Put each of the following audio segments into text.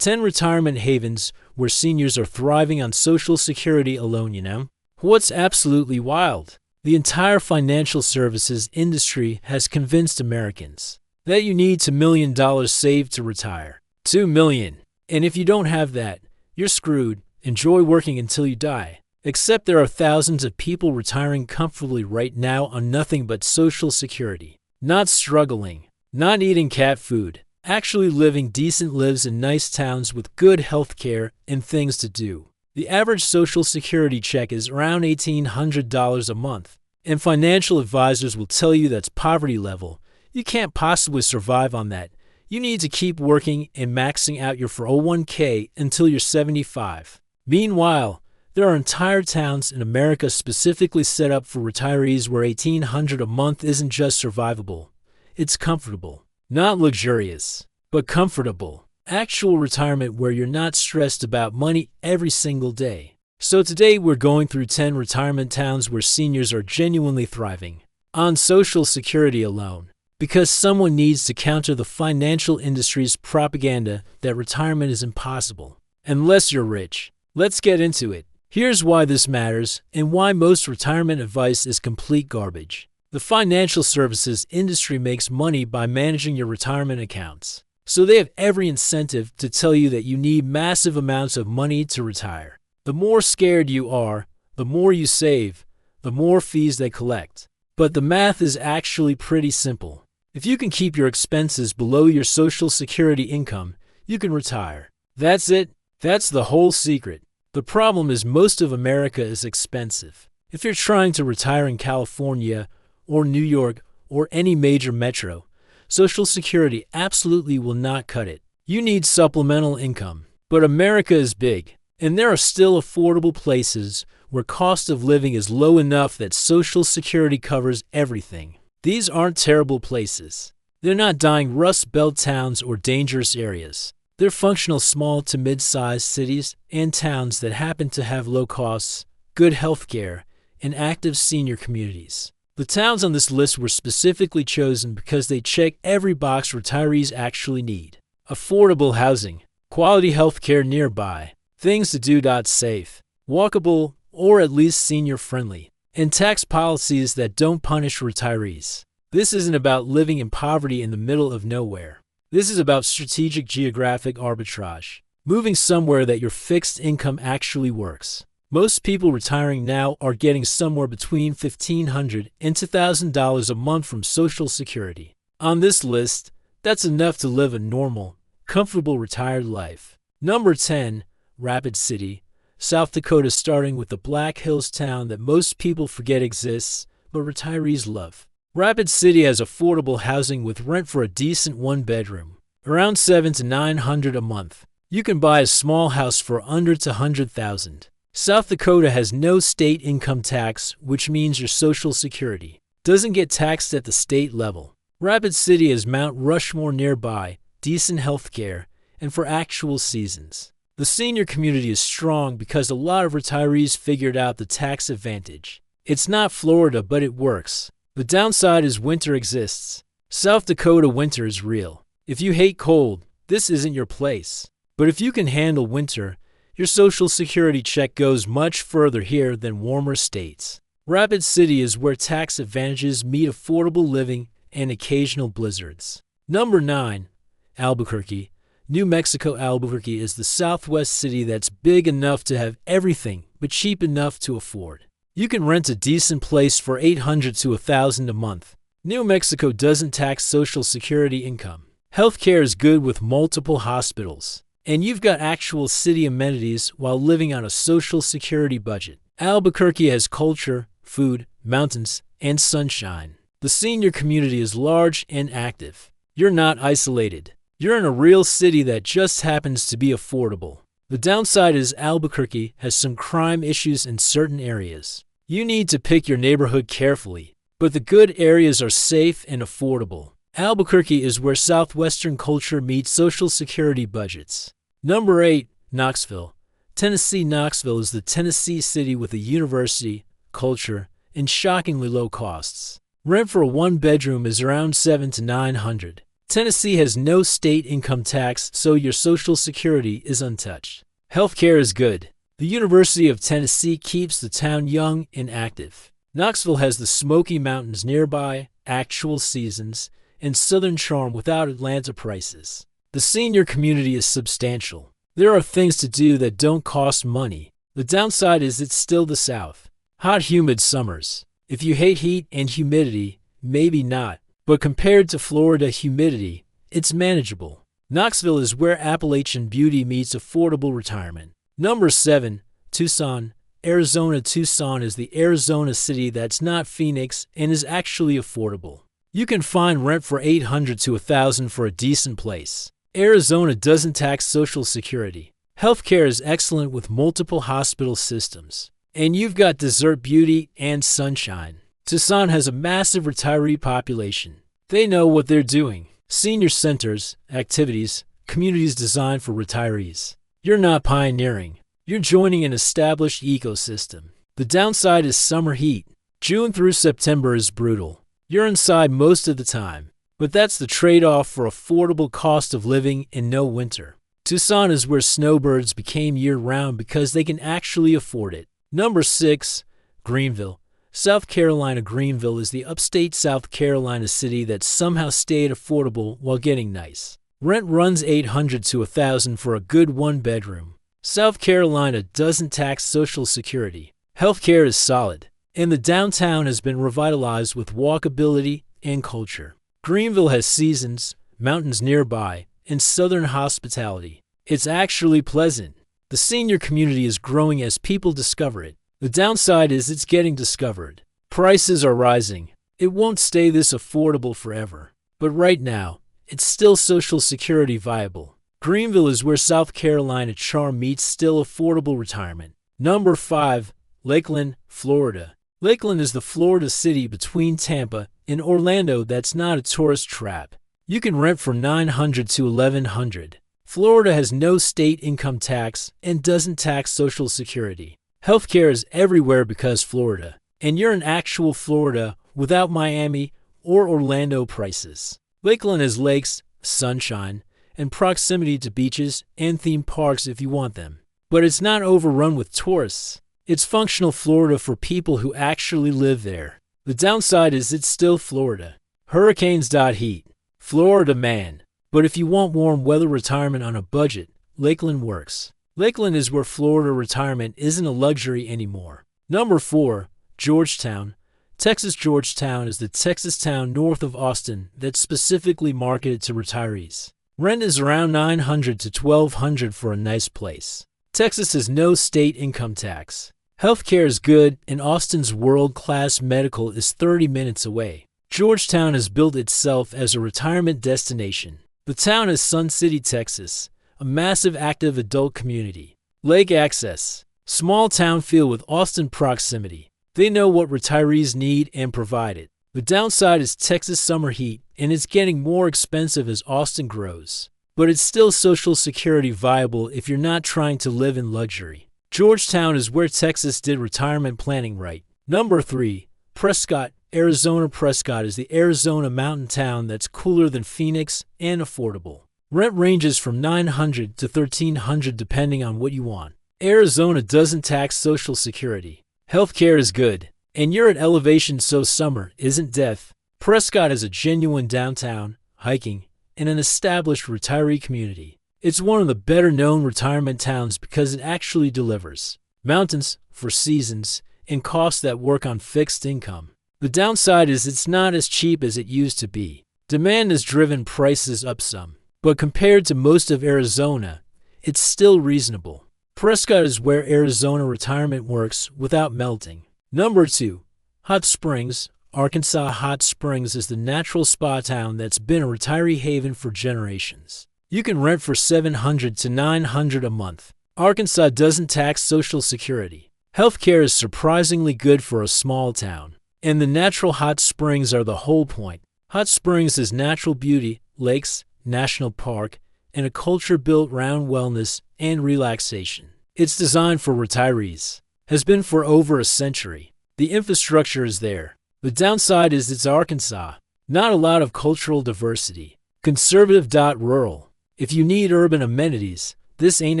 10 retirement havens where seniors are thriving on Social Security alone, you know? What's absolutely wild? The entire financial services industry has convinced Americans that you need $2 million saved to retire. $2 million. And if you don't have that, you're screwed. Enjoy working until you die. Except there are thousands of people retiring comfortably right now on nothing but Social Security. Not struggling. Not eating cat food. Actually living decent lives in nice towns with good health care and things to do. The average Social Security check is around $1,800 a month, and financial advisors will tell you that's poverty level. You can't possibly survive on that. You need to keep working and maxing out your 401k until you're 75. Meanwhile, there are entire towns in America specifically set up for retirees where $1,800 a month isn't just survivable. It's comfortable. Not luxurious, but comfortable. Actual retirement where you're not stressed about money every single day. So today we're going through 10 retirement towns where seniors are genuinely thriving on Social Security alone. Because someone needs to counter the financial industry's propaganda that retirement is impossible unless you're rich. Let's get into it. Here's why this matters and why most retirement advice is complete garbage. The financial services industry makes money by managing your retirement accounts. So they have every incentive to tell you that you need massive amounts of money to retire. The more scared you are, the more you save, the more fees they collect. But the math is actually pretty simple. If you can keep your expenses below your Social Security income, you can retire. That's it. That's the whole secret. The problem is most of America is expensive. If you're trying to retire in California or New York or any major metro, Social Security absolutely will not cut it. You need supplemental income. But America is big, and there are still affordable places where cost of living is low enough that Social Security covers everything. These aren't terrible places. They're not dying Rust Belt towns or dangerous areas. They're functional small to mid-sized cities and towns that happen to have low costs, good health care, and active senior communities. The towns on this list were specifically chosen because they check every box retirees actually need. Affordable housing, quality health care nearby, things to do. Safe, walkable, or at least senior-friendly, and tax policies that don't punish retirees. This isn't about living in poverty in the middle of nowhere. This is about strategic geographic arbitrage, moving somewhere that your fixed income actually works. Most people retiring now are getting somewhere between $1,500 and $2,000 a month from Social Security. On this list, that's enough to live a normal, comfortable retired life. Number 10, Rapid City, South Dakota, starting with the Black Hills town that most people forget exists, but retirees love. Rapid City has affordable housing with rent for a decent one-bedroom, around $700 to $900 a month. You can buy a small house for under $100,000. South Dakota has no state income tax, which means your Social Security doesn't get taxed at the state level. Rapid City has Mount Rushmore nearby, decent health care, and for actual seasons. The senior community is strong because a lot of retirees figured out the tax advantage. It's not Florida, but it works. The downside is winter exists. South Dakota winter is real. If you hate cold, this isn't your place. But if you can handle winter, your Social Security check goes much further here than warmer states. Rapid City is where tax advantages meet affordable living and occasional blizzards. Number 9, Albuquerque, New Mexico. Albuquerque is the southwest city that's big enough to have everything, but cheap enough to afford. You can rent a decent place for $800 to $1,000 a month. New Mexico doesn't tax Social Security income. Healthcare is good with multiple hospitals. And you've got actual city amenities while living on a Social Security budget. Albuquerque has culture, food, mountains, and sunshine. The senior community is large and active. You're not isolated. You're in a real city that just happens to be affordable. The downside is Albuquerque has some crime issues in certain areas. You need to pick your neighborhood carefully, but the good areas are safe and affordable. Albuquerque is where Southwestern culture meets Social Security budgets. Number 8, Knoxville, Tennessee. Knoxville is the Tennessee city with a university, culture, and shockingly low costs. Rent for a one-bedroom is around $700 to $900. Tennessee has no state income tax, so your Social Security is untouched. Healthcare is good. The University of Tennessee keeps the town young and active. Knoxville has the Smoky Mountains nearby, actual seasons, and southern charm without Atlanta prices. The senior community is substantial. There are things to do that don't cost money. The downside is it's still the South. Hot, humid summers. If you hate heat and humidity, maybe not. But compared to Florida humidity, it's manageable. Knoxville is where Appalachian beauty meets affordable retirement. Number 7. Tucson, Arizona. Tucson is the Arizona city that's not Phoenix and is actually affordable. You can find rent for $800 to $1,000 for a decent place. Arizona doesn't tax Social Security. Healthcare is excellent with multiple hospital systems. And you've got desert beauty and sunshine. Tucson has a massive retiree population. They know what they're doing. Senior centers, activities, communities designed for retirees. You're not pioneering. You're joining an established ecosystem. The downside is summer heat. June through September is brutal. You're inside most of the time. But that's the trade-off for affordable cost of living and no winter. Tucson is where snowbirds became year-round because they can actually afford it. Number 6. Greenville, South Carolina. Greenville is the upstate South Carolina city that somehow stayed affordable while getting nice. Rent runs $800 to $1,000 for a good one-bedroom. South Carolina doesn't tax Social Security. Healthcare is solid, and the downtown has been revitalized with walkability and culture. Greenville has seasons, mountains nearby, and southern hospitality. It's actually pleasant. The senior community is growing as people discover it. The downside is it's getting discovered. Prices are rising. It won't stay this affordable forever. But right now, it's still Social Security viable. Greenville is where South Carolina charm meets still affordable retirement. Number 5. Lakeland, Florida. Lakeland is the Florida city between Tampa and Orlando that's not a tourist trap. You can rent for $900 to $1,100. Florida has no state income tax and doesn't tax Social Security. Healthcare is everywhere because Florida, and you're in actual Florida without Miami or Orlando prices. Lakeland has lakes, sunshine, and proximity to beaches and theme parks if you want them. But it's not overrun with tourists. It's functional Florida for people who actually live there. The downside is it's still Florida. Hurricanes. Heat. Florida man. But if you want warm weather retirement on a budget, Lakeland works. Lakeland is where Florida retirement isn't a luxury anymore. Number 4. Georgetown, Texas. Georgetown is the Texas town north of Austin that's specifically marketed to retirees. Rent is around $900 to $1,200 for a nice place. Texas has no state income tax. Healthcare is good, and Austin's world-class medical is 30 minutes away. Georgetown has built itself as a retirement destination. The town is Sun City, Texas, a massive active adult community. Lake access. Small town feel with Austin proximity. They know what retirees need and provide it. The downside is Texas summer heat, and it's getting more expensive as Austin grows. But it's still Social Security viable if you're not trying to live in luxury. Georgetown is where Texas did retirement planning right. Number 3. Prescott, Arizona. Prescott is the Arizona mountain town that's cooler than Phoenix and affordable. Rent ranges from $900 to $1,300 depending on what you want. Arizona doesn't tax Social Security. Healthcare is good, and you're at elevation so summer isn't death. Prescott is a genuine downtown, hiking, and an established retiree community. It's one of the better-known retirement towns because it actually delivers. Mountains, for seasons, and costs that work on fixed income. The downside is it's not as cheap as it used to be. Demand has driven prices up some, but compared to most of Arizona, it's still reasonable. Prescott is where Arizona retirement works without melting. Number 2. Hot Springs, Arkansas. Hot Springs is the natural spa town that's been a retiree haven for generations. You can rent for $700 to $900 a month. Arkansas doesn't tax Social Security. Healthcare is surprisingly good for a small town. And the natural hot springs are the whole point. Hot Springs is natural beauty, lakes, national park, and a culture built around wellness and relaxation. It's designed for retirees. Has been for over a century. The infrastructure is there. The downside is it's Arkansas. Not a lot of cultural diversity. Conservative.rural. If you need urban amenities, this ain't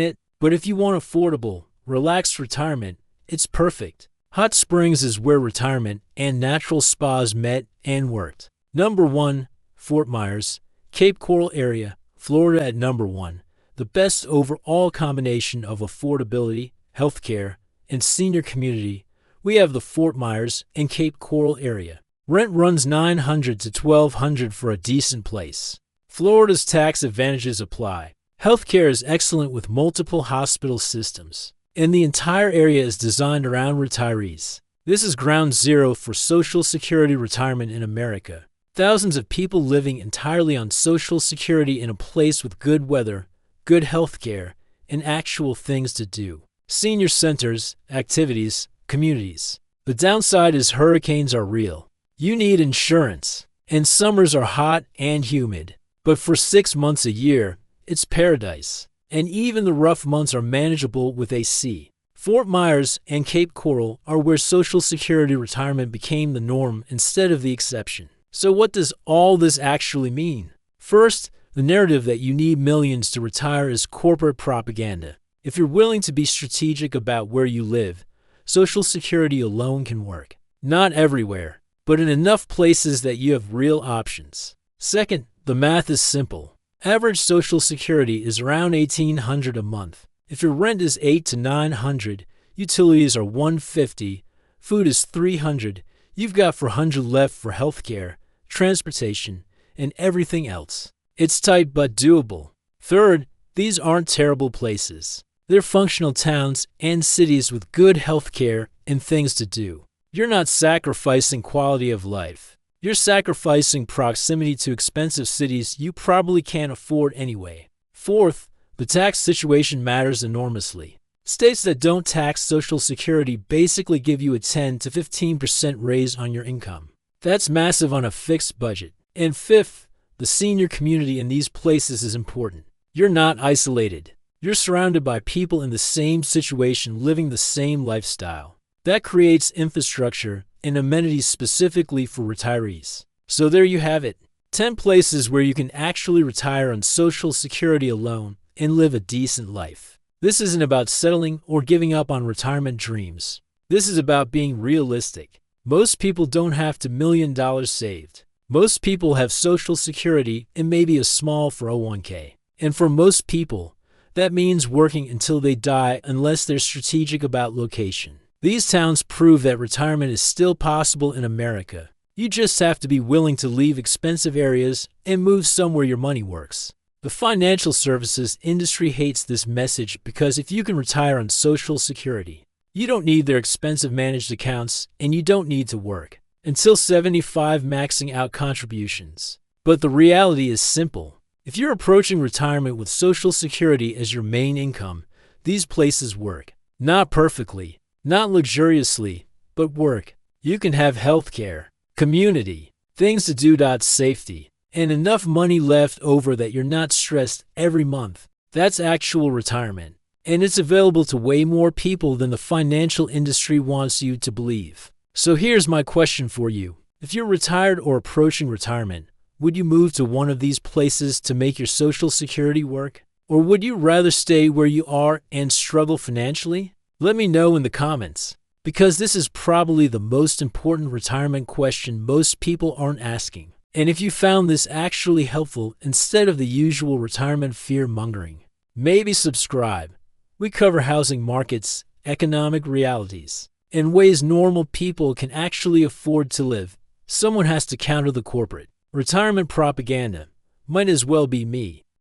it. But if you want affordable, relaxed retirement, it's perfect. Hot Springs is where retirement and natural spas met and worked. Number 1. Fort Myers, Cape Coral area, Florida at number 1. The best overall combination of affordability, healthcare, and senior community. We have the Fort Myers and Cape Coral area. Rent runs $900 to $1,200 for a decent place. Florida's tax advantages apply. Healthcare is excellent with multiple hospital systems, and the entire area is designed around retirees. This is ground zero for Social Security retirement in America. Thousands of people living entirely on Social Security in a place with good weather, good healthcare, and actual things to do. Senior centers, activities, communities. The downside is hurricanes are real. You need insurance, and summers are hot and humid. But for 6 months a year, it's paradise. And even the rough months are manageable with AC. Fort Myers and Cape Coral are where Social Security retirement became the norm instead of the exception. So what does all this actually mean? First, the narrative that you need millions to retire is corporate propaganda. If you're willing to be strategic about where you live, Social Security alone can work. Not everywhere, but in enough places that you have real options. Second, the math is simple. Average Social Security is around $1,800 a month. If your rent is $800 to $900, utilities are $150, food is $300, you've got $400 left for healthcare, transportation, and everything else. It's tight but doable. Third, these aren't terrible places. They're functional towns and cities with good healthcare and things to do. You're not sacrificing quality of life. You're sacrificing proximity to expensive cities you probably can't afford anyway. Fourth, the tax situation matters enormously. States that don't tax Social Security basically give you a 10 to 15% raise on your income. That's massive on a fixed budget. And fifth, the senior community in these places is important. You're not isolated. You're surrounded by people in the same situation living the same lifestyle. That creates infrastructure and amenities specifically for retirees. So there you have it. 10 places where you can actually retire on Social Security alone and live a decent life. This isn't about settling or giving up on retirement dreams. This is about being realistic. Most people don't have $1 million saved. Most people have Social Security and maybe a small 401k. And for most people, that means working until they die unless they're strategic about location. These towns prove that retirement is still possible in America. You just have to be willing to leave expensive areas and move somewhere your money works. The financial services industry hates this message because if you can retire on Social Security, you don't need their expensive managed accounts and you don't need to work until 75 maxing out contributions. But the reality is simple. If you're approaching retirement with Social Security as your main income, these places work. Not perfectly. Not luxuriously, but work. You can have healthcare, community, things to do, safety, and enough money left over that you're not stressed every month. That's actual retirement. And it's available to way more people than the financial industry wants you to believe. So here's my question for you. If you're retired or approaching retirement, would you move to one of these places to make your Social Security work? Or would you rather stay where you are and struggle financially? Let me know in the comments, because this is probably the most important retirement question most people aren't asking. And if you found this actually helpful instead of the usual retirement fear-mongering, maybe subscribe. We cover housing markets, economic realities, and ways normal people can actually afford to live. Someone has to counter the corporate retirement propaganda. Might as well be me.